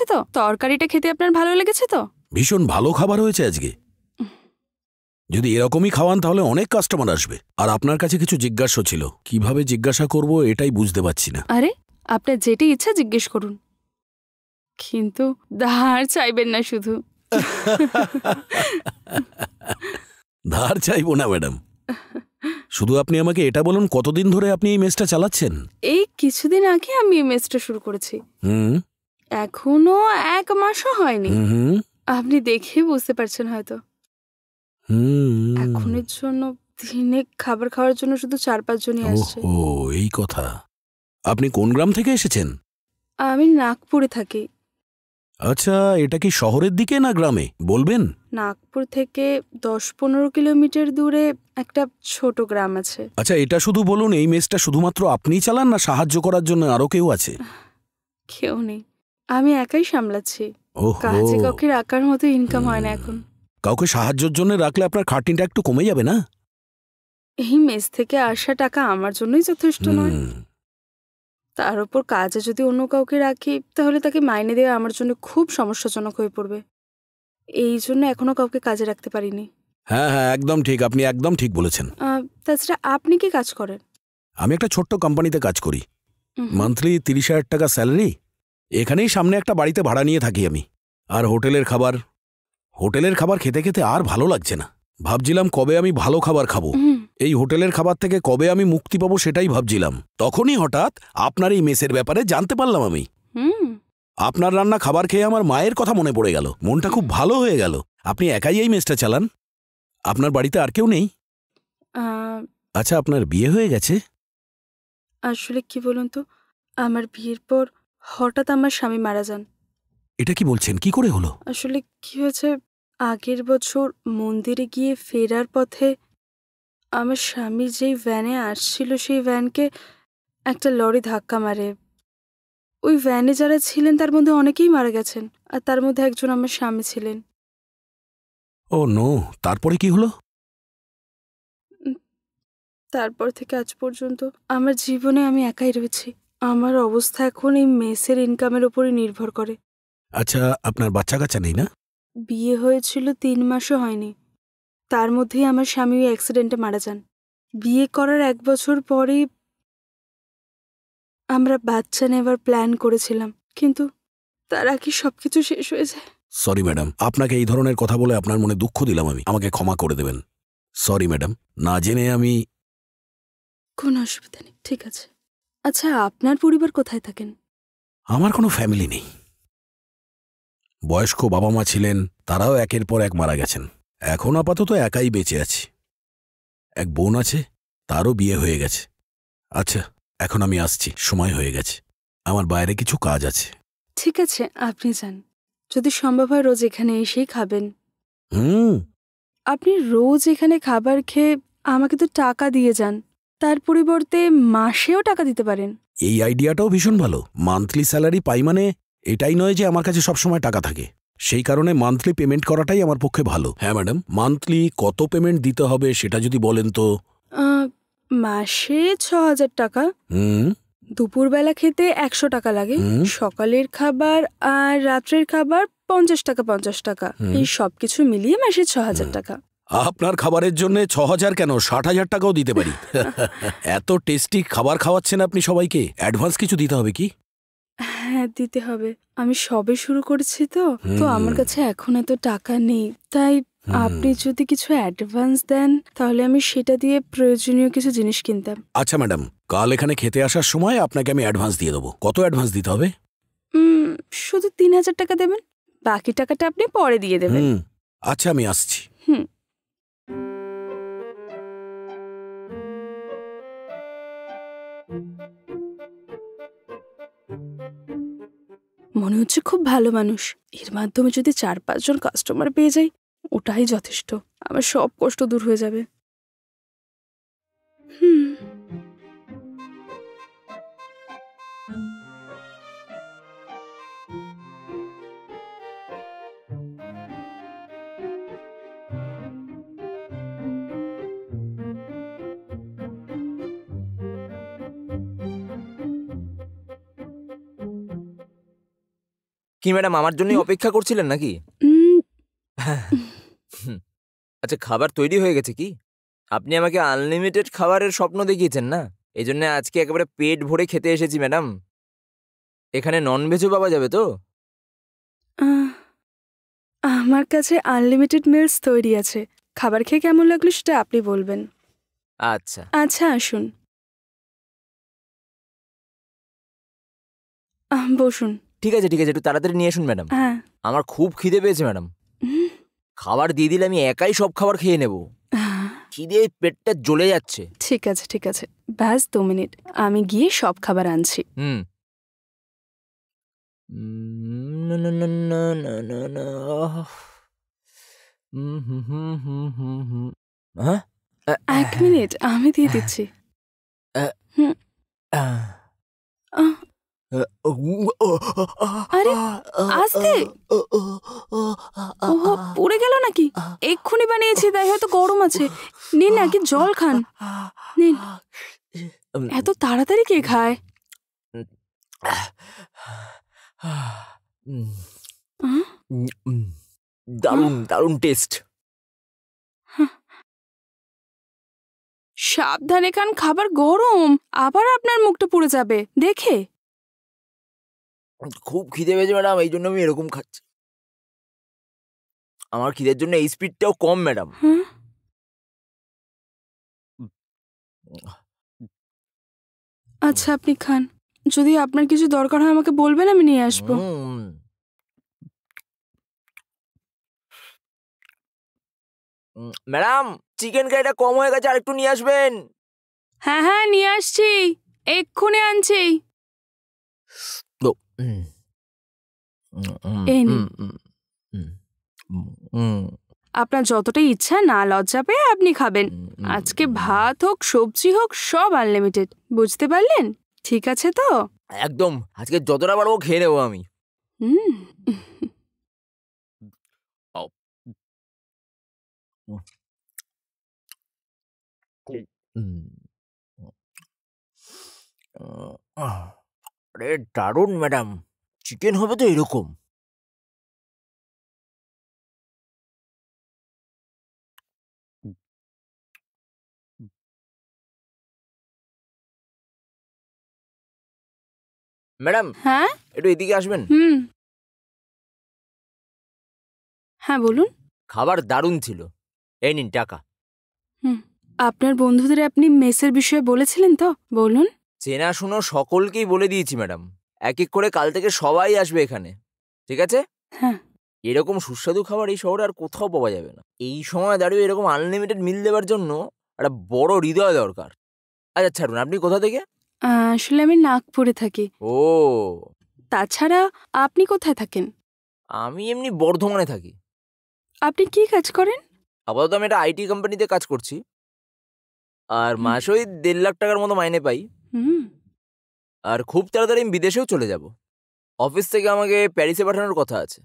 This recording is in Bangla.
গেছে তো? তরকারিটা খেতে আপনার ভালো লেগেছে তো? ভীষণ ভালো খাবার হয়েছে আজকে। যদি এরকমই খাওয়ান তাহলে অনেক কাস্টমার আসবে। আর আপনার কাছে কিছু জিজ্ঞাসা ছিল, কিভাবে জিজ্ঞাসা করব এটাই বুঝতে পারছি না। আরে, আপনার যেটি ইচ্ছা জিজ্ঞেস করুন, কিন্তু ধার চাইবেন না শুধু। ধার চাইবো না ম্যাডাম, শুধু আপনি আমাকে এটা বলুন কতদিন ধরে আপনি এই মেসটা চালাচ্ছেন? এই কিছুদিন আগে আমি এই মেসটা শুরু করেছি। হুম এখনো 1 মাসও হয়নি। হুম আপনি দেখেই বুঝতে পারছেন হয়তো। হুম এখনের জন্য দিনে খাবার খাওয়ার জন্য শুধু 4-5 জনই আসছে। ও এই কথা। আপনি কোন গ্রাম থেকে এসেছেন? আমি নাগপুরে থাকি। আচ্ছা, এটা কি শহরের দিকে না গ্রামে বলবেন? নাগপুর থেকে 10-15 কিলোমিটার দূরে একটা ছোট গ্রাম আছে। আচ্ছা, এটা শুধু বলুন, এই মেসটা শুধুমাত্র আপনিই চালান না সাহায্য করার জন্য আরো কেউ আছে? কেউ নেই, আমি একাই সামলাচ্ছি। ওহো, কাজে কাউকে রাখার মতো ইনকাম হয় না এখন। কাউকে সাহায্যের জন্য রাখলে আপনার খাটনিটা একটু কমে যাবে না? এই মেস থেকে আসা টাকা আমার জন্যই যথেষ্ট নয়। হুম, তার উপর কাজে যদি অন্য কাউকে রাখি তাহলে তাকে মাইনে দেওয়া আমার জন্য খুব সমস্যাজনক হয়ে পড়বে। এই জন্য এখনো কাউকে কাজে রাখতে পারিনি। হ্যাঁ হ্যাঁ, একদম ঠিক, আপনি একদম ঠিক বলেছেন। তাছাড়া আপনি কি কাজ করেন? আমি একটা ছোট্ট কোম্পানিতে কাজ করি। হুম। মান্থলি 30,000 টাকা স্যালারি। এখানেই সামনে একটা বাড়িতে ভাড়া নিয়ে থাকি আমি। আর হোটেলের খাবার খেতে খেতে আর ভালো লাগছে না। ভাবছিলাম কবে আমি ভালো খাবার খাবো। হুম। এই হোটেলের খাবার থেকে কবে আমি মুক্তি পাবো সেটাই ভাবছিলাম। তখনই হঠাৎ আপনার এই মেসের ব্যাপারে জানতে পারলাম আমি। হুম। আপনার রান্না খাবার খেয়ে আমার মায়ের কথা মনে পড়ে গেল, মনটা খুব ভালো হয়ে গেল। আপনি একাই এই মেসটা চালান? আপনার বাড়িতে আর কেউ নেই? আহ, আচ্ছা, আপনার বিয়ে হয়ে গেছে? আসলে কি বলুন তো, আমার বিয়ের পর হঠাৎ আমার স্বামী মারা যান। এটা কি বলছেন, কি করে হলো? আসলে কি হয়েছে, আগের বছর মন্দিরে গিয়ে ফেরার পথে আমার স্বামী যেই ভ্যানে আসছিল সেই ভ্যানকে একটা লরি ধাক্কা মারে। ওই ভ্যানে যারা ছিলেন তার মধ্যে অনেকেই মারা গেছেন, আর তার মধ্যে একজন আমার স্বামী ছিলেন। ও নো, তারপরে কি হলো? উম, তারপর থেকে আজ পর্যন্ত আমার জীবনে আমি একাই রয়েছি। আমার অবস্থা এখন এই মেসের ইনকামের উপরই নির্ভর করে। আচ্ছা, আপনার বাচ্চা কাচ্চা নেই না? বিয়ে হয়েছিল 3 মাসও হয়নি, তার মধ্যেই আমার স্বামী ওই অ্যাক্সিডেন্টে মারা যান। বিয়ে করার 1 বছর পরেই আমরা বাচ্চা নেবার প্ল্যান করেছিলাম, কিন্তু তার আগে সবকিছু শেষ হয়ে যায়। সরি ম্যাডাম, আপনাকে এই ধরনের কথা বলে আপনার মনে দুঃখ দিলাম আমি, আমাকে ক্ষমা করে দেবেন। সরি ম্যাডাম, না জেনে আমি। কোনো অসুবিধা নেই, ঠিক আছে। আচ্ছা, আপনার পরিবার কোথায় থাকেন? আমার কোনো ফ্যামিলি নেই। বয়স্ক বাবা মা ছিলেন, তারাও একের পর এক মারা গেছেন। এখন আপাতত একাই বেঁচে আছি। এক বোন আছে, তারও বিয়ে হয়ে গেছে। আচ্ছা, এখন আমি আসছি, সময় হয়ে গেছে, আমার বাইরে কিছু কাজ আছে। ঠিক আছে, আপনি যান। যদি সম্ভব হয় রোজ এখানে এসেই খাবেন। হুম আপনি রোজ এখানে খাবার খেয়ে আমাকে তো টাকা দিয়ে যান, তার পরিবর্তে মাসেও টাকা দিতে পারেন। এই আইডিয়াটাও ভীষণ ভালো। মান্থলি স্যালারি পাই মানে এটাই নয় যে আমার কাছে সবসময় টাকা থাকে। সেই কারণে মান্থলি পেমেন্ট করাটাই আমার পক্ষে ভালো। হ্যাঁ ম্যাডাম, মান্থলি কত পেমেন্ট দিতে হবে সেটা যদি বলেন তো। আহ, মাসে 6,000 টাকা। হুম দুপুরবেলা খেতে 100 টাকা লাগে। হুম সকালের খাবার আর রাত্রের খাবার 50 টাকা 50 টাকা। এই সব কিছু মিলিয়ে মাসে 6,000 টাকা। আপনার খাবারের জন্য 6,000 কেন, 60,000 টাকাও দিতে পারি। এত টেস্টি খাবার খাওয়াচ্ছেন আপনি সবাইকে, অ্যাডভান্স কিছু দিতে হবে কি? হ্যাঁ, দিতে হবে। আমি সবে শুরু করেছি তো আমার কাছে এখন এত টাকা নেই। তাই আপনি যদি কিছু অ্যাডভান্স দেন তাহলে আমি সেটা দিয়ে প্রয়োজনীয় কিছু জিনিস কিনতাম। আচ্ছা ম্যাডাম, কাল এখানে খেতে আসার সময় আপনাকে আমি অ্যাডভান্স দিয়ে দেবো। কত অ্যাডভান্স দিতে হবে? শুধু 3,000 টাকা দেবেন, বাকি টাকাটা আপনি পরে দিয়ে দেবেন। আচ্ছা, আমি আসছি। হুম। মনে হচ্ছে খুব ভালো মানুষ। এর মাধ্যমে যদি 4-5 জন কাস্টমার পেয়ে যাই, ওটাই যথেষ্ট। আমার সব কষ্ট দূর হয়ে যাবে। হুম। কি ম্যাডাম আমার জন্যই হুম? অপেক্ষা করছিলেন নাকি? উম, হুম, আচ্ছা খাবার তৈরি হয়ে গেছে কি? আপনি আমাকে আনলিমিটেড খাবারের স্বপ্ন দেখিয়েছেন না, এই জন্য আজকে একেবারে পেট ভরে খেতে এসেছি ম্যাডাম। এখানে ননভেজও পাওয়া যাবে তো? আহ, আমার কাছে আনলিমিটেড মিলস তৈরি আছে। খাবার খেয়ে কেমন লাগলো সেটা আপনি বলবেন। আচ্ছা আচ্ছা আসুন, বসুন। ঠিক আছে ঠিক আছে, একটু তাড়াতাড়ি নিয়ে আসুন ম্যাডাম। হ্যাঁ। আমার খুব খিদে পেয়েছে ম্যাডাম। উম, খাবার দিয়ে দিলে আমি একাই সব খাবার খেয়ে নেব। আহ, খিদে পেটটা জ্বলে যাচ্ছে। ঠিক আছে ঠিক আছে, ব্যাস 2 মিনিট, আমি গিয়ে সব খাবার আনছি। হুম। না না না না না না না। হুম হুম হুম হুম হুম। হ্যাঁ? 1 মিনিট, আমি দিয়ে দিচ্ছি। হুম। আহ, আরে আস্তে, ওহো পুড়ে গেল নাকি? এক্ষুনি বানিয়েছি, তাই হয়তো গরম আছে। নিন না, কি জল খান। নিন। এত তাড়াতাড়ি কে খায়? আহ, আহ, দারুণ দারুণ টেস্ট। হাহ। সাবধানে খান, খাবার গরম, আবার আপনার মুখটা পুড়ে যাবে দেখে। খুব খিদে পেয়েছে ম্যাডাম, এই জন্য আমি এরকম খাচ্ছি। আমার খিদের জন্য এই স্পিডটাও কম ম্যাডাম। হ্যাঁ। আচ্ছা আপনি খান, যদি আপনার কিছু দরকার হয় আমাকে বলবেন, আমি নিয়ে আসবো। ম্যাডাম চিকেন কারিটা কম হয়ে গেছে, আর একটু নিয়ে আসবেন। হ্যাঁ হ্যাঁ, নিয়ে আসছি, এক্ষুনি আনছি। ও, উম, উম, এই নিন। উম, উম, উম, উম, উম, আপনার যতটা ইচ্ছা না লজ্জা পেয়ে আপনি খাবেন। আজকে ভাত হোক সবজি হোক সব আনলিমিটেড, বুঝতে পারলেন? ঠিক আছে তো? একদম আজকে যতটা পারবো খেয়ে নেবো আমি। হুম। আও, উম, উম, আহ, আরে দারুণ ম্যাডাম, চিকেন হবে তো এরকম। ম্যাডাম হ্যাঁ। একটু এদিকে আসবেন। হুম। হ্যাঁ বলুন। খাবার দারুণ ছিল, এই নিন টাকা। হুম। আপনার বন্ধুদের আপনি মেসের বিষয়ে বলেছিলেন তো? বলুন। চেনাশুনো সকলকেই বলে দিয়েছি ম্যাডাম, এক এক করে কাল থেকে সবাই আসবে এখানে, ঠিক আছে? হ্যাঁ। এরকম সুস্বাদু খাবার এই শহরে আর কোথাও পাওয়া যাবে না। এই সময় দাঁড়িয়ে এরকম আনলিমিটেড মিল দেওয়ার জন্য একটা বড় হৃদয় দরকার। আচ্ছা ছাড়ুন, আপনি কোথা থেকে? আসলে আমি নাগপুরে থাকি। ও, তাছাড়া আপনি কোথায় থাকেন? আমি এমনি বর্ধমানে থাকি। আপনি কি কাজ করেন? আপাতত আমি একটা আইটি কোম্পানিতে কাজ করছি, আর হুম। মাসে ওই 1.5 লাখ টাকার মতো মাইনে পাই। হুম। আর খুব তাড়াতাড়ি আমি বিদেশেও চলে যাব। অফিস থেকে আমাকে প্যারিসে পাঠানোর কথা আছে।